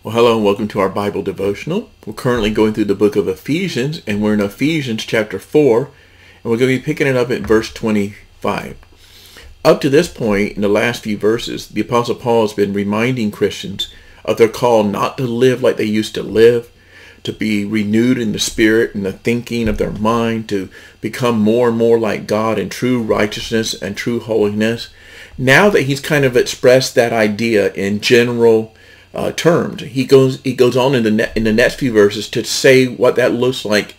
Well, hello and welcome to our Bible devotional. We're currently going through the book of Ephesians, and we're in Ephesians chapter 4, and we're going to be picking it up at verse 25. Up to this point, in the last few verses, the Apostle Paul has been reminding Christians of their call not to live like they used to live, to be renewed in the spirit and the thinking of their mind, to become more and more like God in true righteousness and true holiness. Now that he's kind of expressed that idea in general terms, he goes on in the next few verses to say what that looks like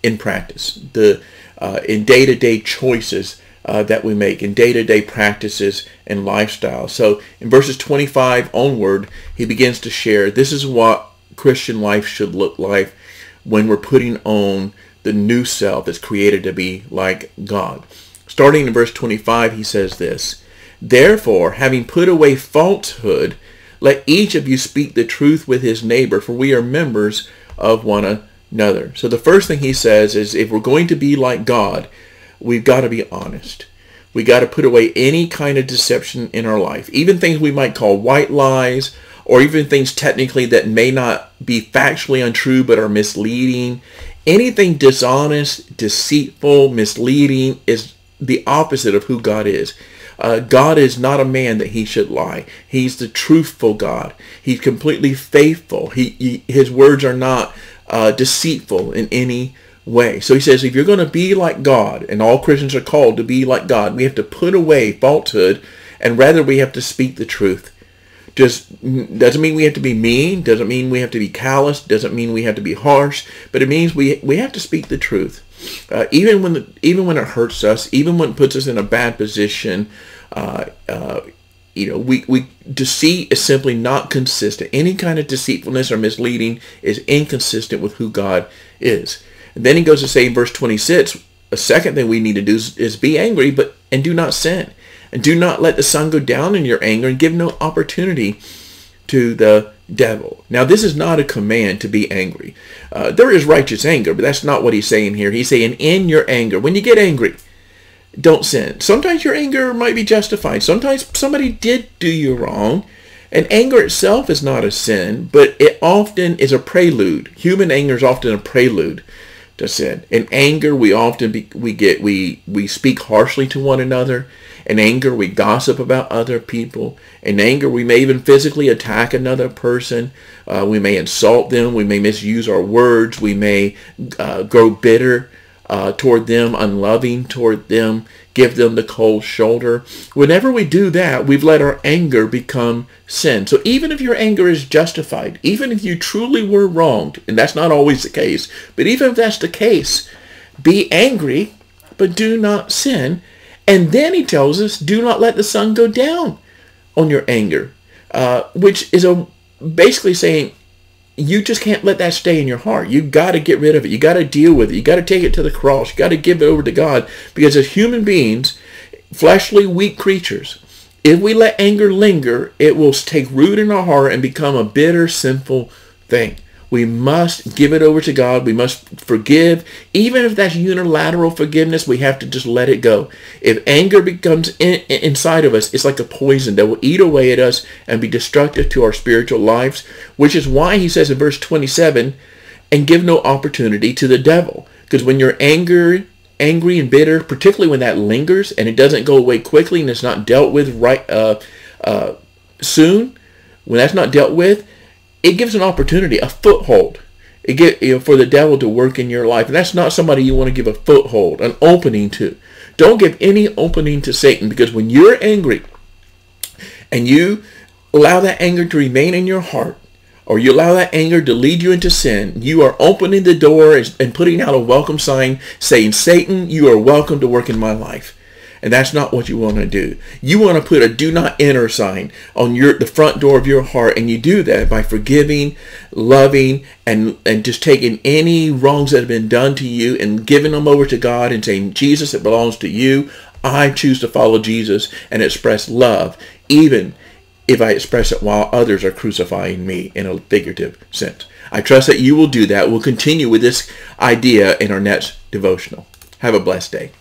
in practice, in day-to-day choices that we make, in day-to-day practices and lifestyle. So in verses 25 onward, he begins to share this is what Christian life should look like when we're putting on the new self that's created to be like God. Starting in verse 25, he says this: "Therefore, having put away falsehood, let each of you speak the truth with his neighbor, for we are members of one another." So the first thing he says is if we're going to be like God, we've got to be honest. We got to put away any kind of deception in our life, even things we might call white lies, or even things technically that may not be factually untrue but are misleading. Anything dishonest, deceitful, misleading is the opposite of who God is. God is not a man that he should lie. He's the truthful God. He's completely faithful. His words are not deceitful in any way. So he says if you're going to be like God, and all Christians are called to be like God, we have to put away falsehood, and rather we have to speak the truth. Doesn't mean we have to be mean, doesn't mean we have to be callous, doesn't mean we have to be harsh, but it means we have to speak the truth. Even when it hurts us, even when it puts us in a bad position, deceit is simply not consistent. Any kind of deceitfulness or misleading is inconsistent with who God is. And then he goes to say in verse 26, a second thing we need to do is be angry, and do not sin. And do not let the sun go down in your anger, and give no opportunity to the devil. Now, this is not a command to be angry. There is righteous anger, but that's not what he's saying here. He's saying in your anger, when you get angry, don't sin. Sometimes your anger might be justified. Sometimes somebody did do you wrong. And anger itself is not a sin, but it often is a prelude. Human anger is often a prelude to sin. In anger, we often we speak harshly to one another. In anger, we gossip about other people. In anger, we may even physically attack another person. We may insult them. We may misuse our words. We may grow bitter toward them, unloving toward them, give them the cold shoulder. Whenever we do that, we've let our anger become sin. So even if your anger is justified, even if you truly were wronged, and that's not always the case, but even if that's the case, be angry, but do not sin. And then he tells us, do not let the sun go down on your anger, which is basically saying you just can't let that stay in your heart. You got to get rid of it. You got to deal with it. You got to take it to the cross. You got to give it over to God, because as human beings, fleshly, weak creatures, if we let anger linger, it will take root in our heart and become a bitter, sinful thing. We must give it over to God. We must forgive. Even if that's unilateral forgiveness, we have to just let it go. If anger becomes inside of us, it's like a poison that will eat away at us and be destructive to our spiritual lives, which is why he says in verse 27, and give no opportunity to the devil. Because when you're angry and bitter, particularly when that lingers and it doesn't go away quickly and it's not dealt with soon, when that's not dealt with, it gives an opportunity, a foothold. For the devil to work in your life. And that's not somebody you want to give a foothold, an opening to. Don't give any opening to Satan, because when you're angry and you allow that anger to remain in your heart, or you allow that anger to lead you into sin, you are opening the door and putting out a welcome sign saying, Satan, you are welcome to work in my life. And that's not what you want to do. You want to put a do not enter sign on the front door of your heart. And you do that by forgiving, loving, and just taking any wrongs that have been done to you and giving them over to God and saying, Jesus, it belongs to you. I choose to follow Jesus and express love, even if I express it while others are crucifying me in a figurative sense. I trust that you will do that. We'll continue with this idea in our next devotional. Have a blessed day.